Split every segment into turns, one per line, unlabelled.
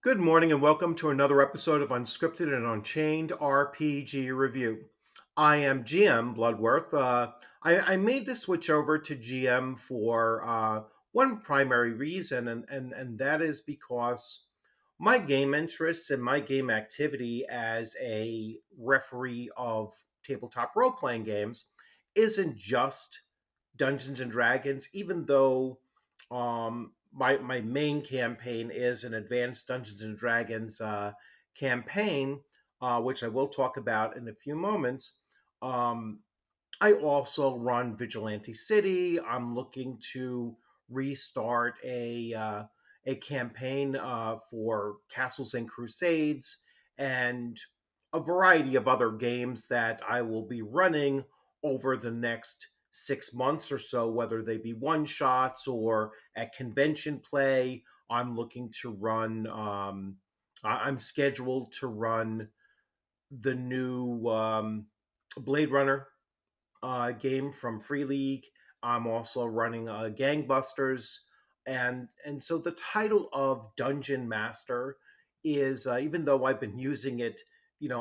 Good morning and welcome to another episode of Unscripted and Unchained RPG Review. I am GM Bloodworth. I made the switch over to GM for one primary reason, and that is because my game interests and my game activity as a referee of tabletop role playing games isn't just Dungeons and Dragons, even though my main campaign is an advanced Dungeons and Dragons campaign, which I will talk about in a few moments. Um, I also run Vigilante City. I'm looking to restart a campaign for Castles and Crusades and a variety of other games that I will be running over the next 6 months or so, whether they be one shots or at convention play. I'm looking to run. I'm scheduled to run the new Blade Runner game from Free League. I'm also running Gangbusters, and so the title of Dungeon Master is even though I've been using it,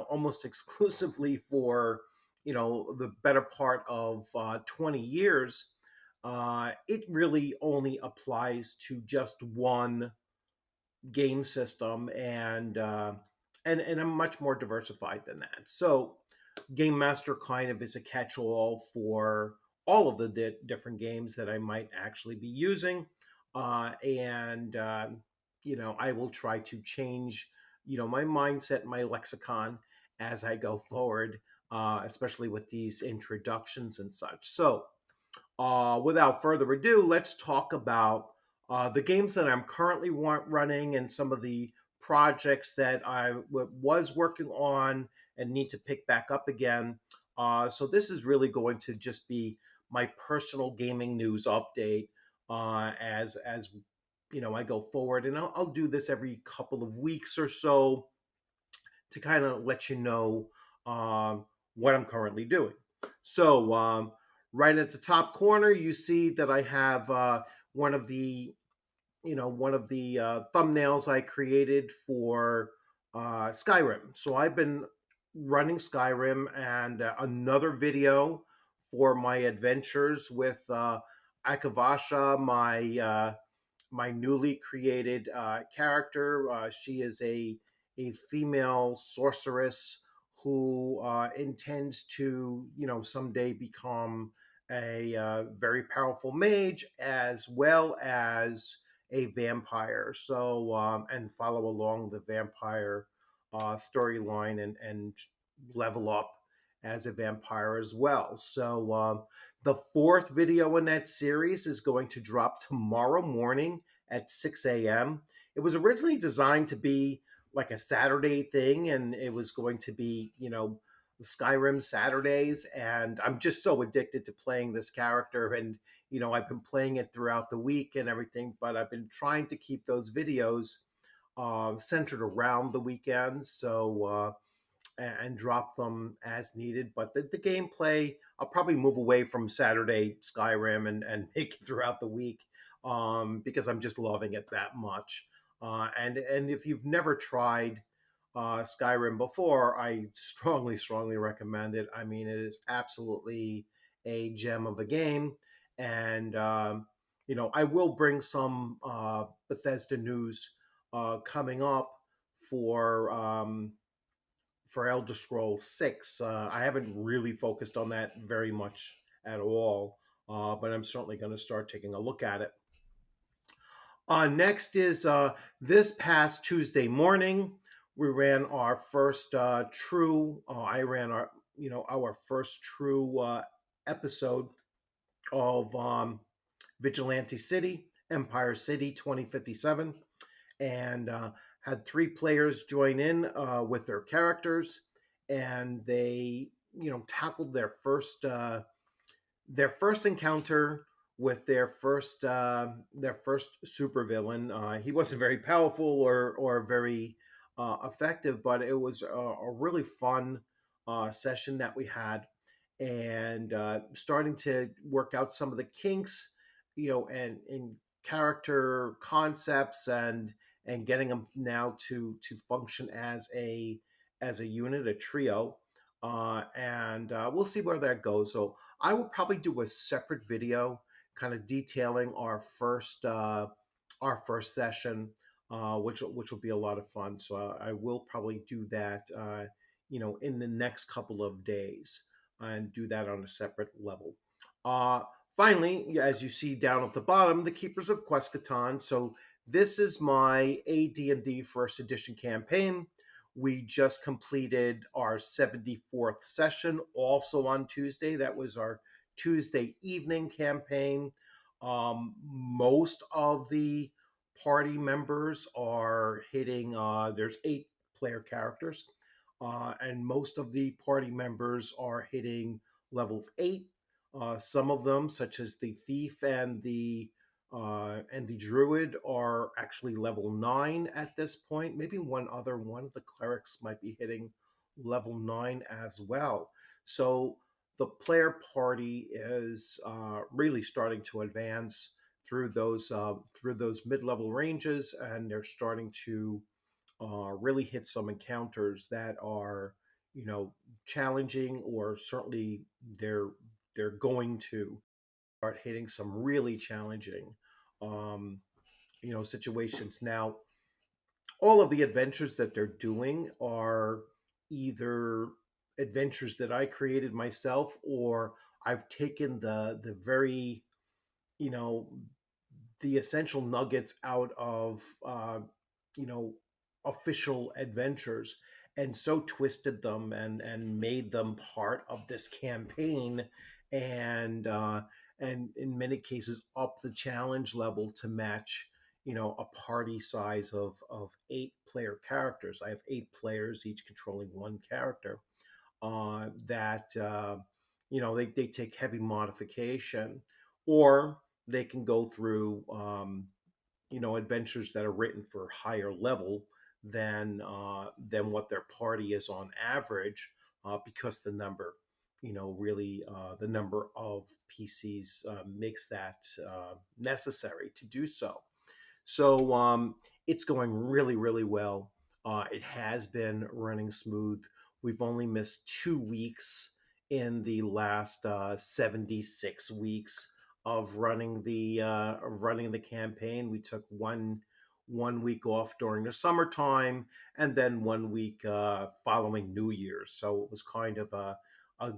almost exclusively for the better part of 20 years. It really only applies to just one game system, and I'm much more diversified than that. So Game Master kind of is a catch-all for all of the different games that I might actually be using, and I will try to change my mindset, my lexicon as I go forward, especially with these introductions and such. So without further ado, let's talk about the games that I'm currently running and some of the projects that was working on and need to pick back up again. So this is really going to just be my personal gaming news update as I go forward, and I'll do this every couple of weeks or so to kind of let you know what I'm currently doing. So, right at the top corner, you see that I have one of the thumbnails I created for Skyrim. So I've been running Skyrim, and another video for my adventures with Akavasha, my newly created character. She is a female sorceress who intends to, someday become a very powerful mage as well as a vampire. So and follow along the vampire storyline and level up as a vampire as well. So the fourth video in that series is going to drop tomorrow morning at 6 a.m. It was originally designed to be like a Saturday thing, and it was going to be, Skyrim Saturdays. And I'm just so addicted to playing this character, and I've been playing it throughout the week and everything, but I've been trying to keep those videos centered around the weekends. So and drop them as needed. But the gameplay, I'll probably move away from Saturday Skyrim and make it throughout the week because I'm just loving it that much. And if you've never tried Skyrim before, I strongly recommend it. I mean, it is absolutely a gem of a game, and I will bring some Bethesda news coming up for for Elder Scrolls 6. I haven't really focused on that very much at all, but I'm certainly going to start taking a look at it. Next is this past Tuesday morning, we ran our first I ran our first true episode of Vigilante City, Empire City 2057, and had three players join in with their characters, and they tackled their first encounter with their first supervillain. He wasn't very powerful or very effective, but it was a really fun session that we had, and starting to work out some of the kinks, and character concepts and getting them now to function as a unit, a trio, and we'll see where that goes. So I will probably do a separate video, kind of detailing our first session, which will be a lot of fun. So I will probably do that, in the next couple of days, and do that on a separate level. Uh, Finally, as you see down at the bottom, the Keepers of Quescaton. So this is my AD&D First Edition campaign. We just completed our 74th session, also on Tuesday. That was our Tuesday evening campaign. Most of the party members are hitting, there's 8 player characters, and most of the party members are hitting levels 8. Some of them, such as the thief and the druid, are actually level 9 at this point. Maybe one of the clerics might be hitting level 9 as well. So the player party is really starting to advance through those mid level ranges, and they're starting to really hit some encounters that are, you know, challenging, or certainly they're they're going to start hitting some really challenging, um, situations. Now, all of the adventures that they're doing are either adventures that I created myself, or I've taken the very, you know, the essential nuggets out of, you know official adventures, and so twisted them and made them part of this campaign, and in many cases up the challenge level to match, a party size of 8 player characters. I have 8 players, each controlling one character, that they take heavy modification, or they can go through, adventures that are written for higher level than what their party is on average, because the number of PCs makes that necessary to do so. So it's going really, really well. It has been running smooth. We've only missed 2 weeks in the last 76 weeks of running the campaign. We took one week off during the summertime, and then one week following New Year's. So it was kind of a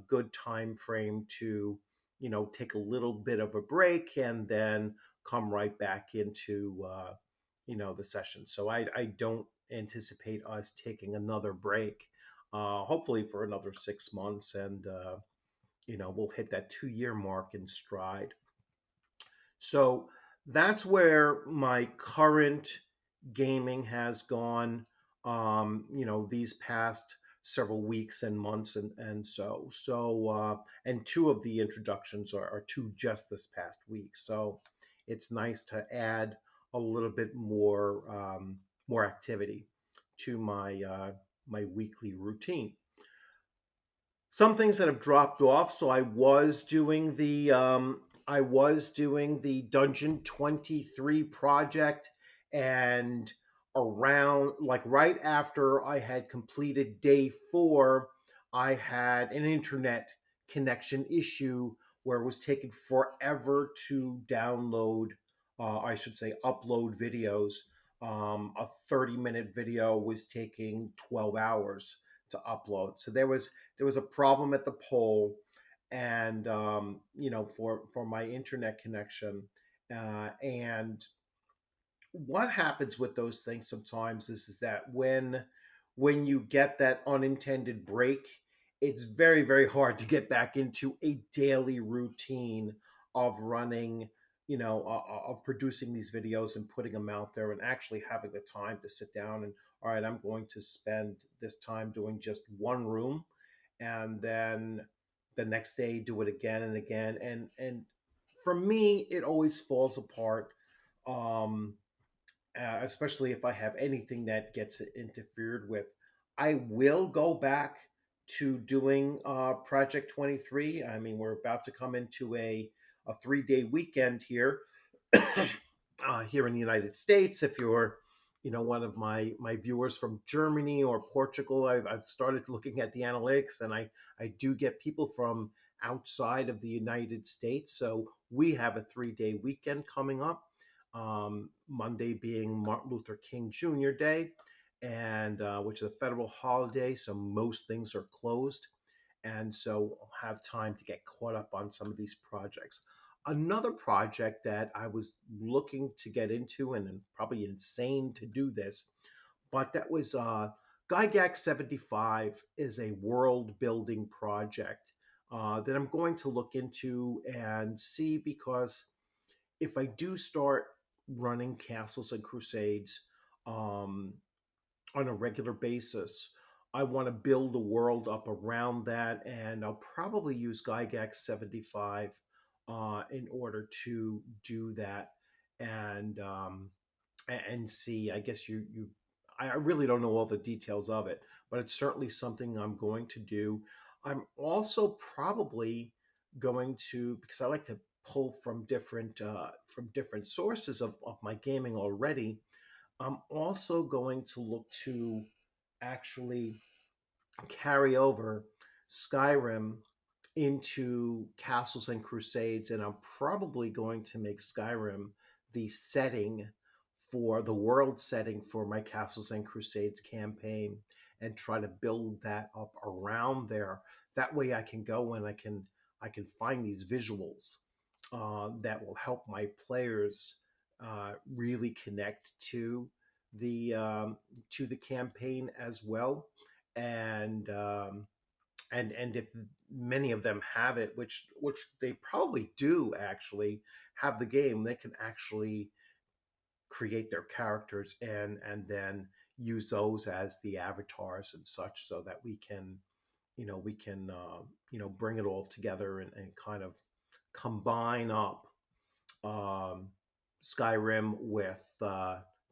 good time frame to, take a little bit of a break, and then come right back into, the session. So I don't anticipate us taking another break. Hopefully for another 6 months, and we'll hit that 2 year mark in stride. So that's where my current gaming has gone, these past several weeks and months, and two of the introductions are two just this past week. So it's nice to add a little bit more activity to my weekly routine. Some things that have dropped off. So I was doing the Dungeon 23 project, and around, like, right after I had completed day 4, I had an internet connection issue where it was taking forever to download, I should say upload videos. A 30-minute video was taking 12 hours to upload. So there was a problem at the pole, and for my internet connection, and what happens with those things sometimes is that when you get that unintended break, it's very, very hard to get back into a daily routine of running, of producing these videos and putting them out there, and actually having the time to sit down and, all right, I'm going to spend this time doing just one room, and then the next day do it again and again. And for me, it always falls apart, um, especially if I have anything that gets interfered with. I will go back to doing Project 23. I mean, we're about to come into a 3-day weekend here, here in the United States. one of my viewers from Germany or Portugal. I've started looking at the analytics, and I do get people from outside of the United States. So we have a 3-day weekend coming up. Monday being Martin Luther King Jr. Day, and which is a federal holiday, so most things are closed, and so I'll have time to get caught up on some of these projects. Another project that I was looking to get into, and probably insane to do this, but that was Gygax 75 is a world building project that I'm going to look into and see, because if I do start running Castles and Crusades, um, on a regular basis, I want to build a world up around that, and I'll probably use Gygax 75 in order to do that, and and see. I guess I really don't know all the details of it, but it's certainly something I'm going to do. I'm also probably going to, because I like to pull from different sources of my gaming already. I'm also going to look to actually carry over Skyrim into Castles and Crusades, and I'm probably going to make Skyrim the setting for the world setting for my Castles and Crusades campaign, and try to build that up around there. That way, I can go and I can find these visuals that will help my players really connect to the campaign as well, and and if many of them have it, which they probably do actually have the game, they can actually create their characters and then use those as the avatars and such, so that we can bring it all together and kind of combine up um, Skyrim with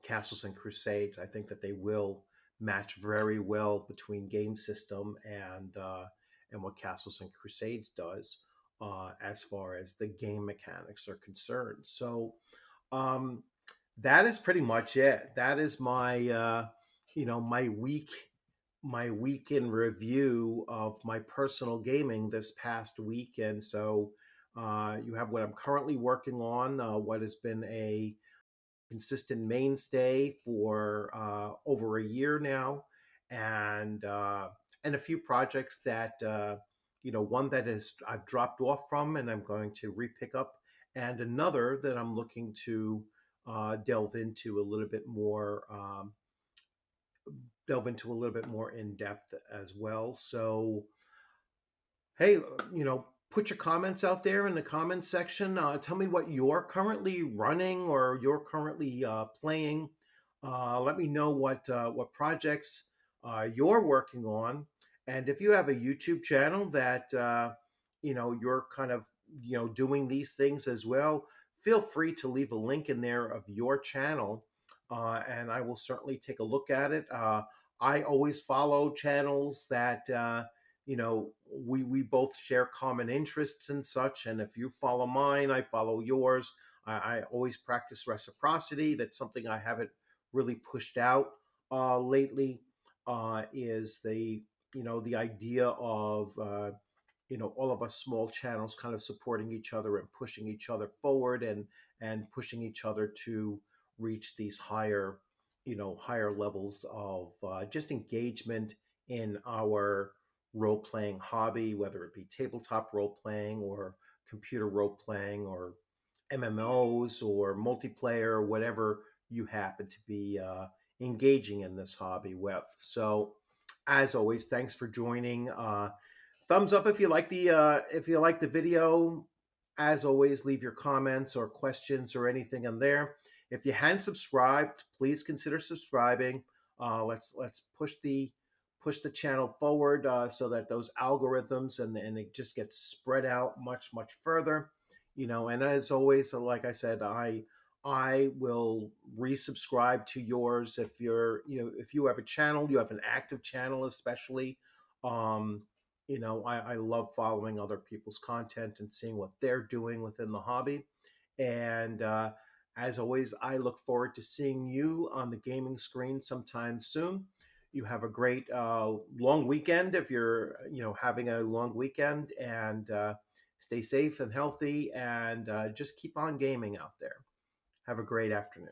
Castles and Crusades. I think that they will match very well between game system and what Castles and Crusades does as far as the game mechanics are concerned. So um, that is pretty much it. That is my my week in review of my personal gaming this past week. And so you have what I'm currently working on, what has been a consistent mainstay for over a year now, and and a few projects that one that is I've dropped off from and I'm going to repick up, and another that I'm looking to delve into a little bit more. Delve into a little bit more in depth as well. So, hey, put your comments out there in the comments section. Tell me what you're currently running or you're currently playing. Let me know what projects you're working on, and if you have a YouTube channel that you're kind of doing these things as well, feel free to leave a link in there of your channel, and I will certainly take a look at it. I always follow channels that we both share common interests and such. And if you follow mine, I follow yours. I always practice reciprocity. That's something I haven't really pushed out lately. Is the idea of all of us small channels kind of supporting each other and pushing each other forward, and pushing each other to reach these higher levels of just engagement in our role playing hobby, whether it be tabletop role playing or computer role playing or MMOs or multiplayer, or whatever you happen to be engaging in this hobby with. So, as always, thanks for joining. Thumbs up if you like the video. As always, leave your comments or questions or anything in there. If you hadn't subscribed, please consider subscribing. Let's push the channel forward, so that those algorithms and it just gets spread out much further. And as always, like I said, I will resubscribe to yours if if you have a channel, you have an active channel, especially. Um, I love following other people's content and seeing what they're doing within the hobby. And As always, I look forward to seeing you on the gaming screen sometime soon. You have a great long weekend if you're having a long weekend, and stay safe and healthy, and just keep on gaming out there. Have a great afternoon.